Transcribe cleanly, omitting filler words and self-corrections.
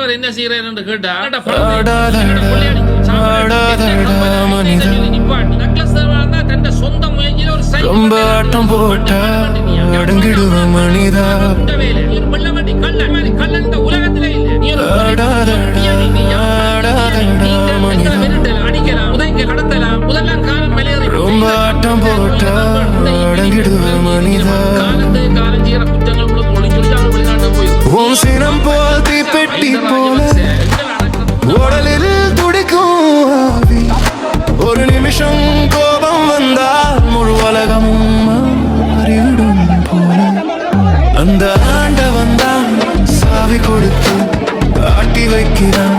அவர் என்ன செய்யறாரு என்று கேட்டா தன் சொந்த முயற்சியில ஒரு ரொம்ப ஆட்டம் போட்டா அடங்கிடுவ மனிதா கல்லன் உலகத்திலே அடிக்கலாம் உதைக்க கடத்தலாம் முதலாம் காலம் ரொம்ப ஆட்டம் போட்டா அடங்கிடுவ மனிதா காலம் செய்யற குற்றங்கள் வெளிநாட்டு போய் உன் சினம் போல் தீப்பெட்டி போல உடலில் துடிக்கும் ஆவி. ஒரு நிமிஷம் கோபம் வந்தால் முழு உலகமும் மாறிவிடும் போல அந்த ஆண்டவன் தான் சாவி கொடுத்து ஆட்டி வைக்கிறான்.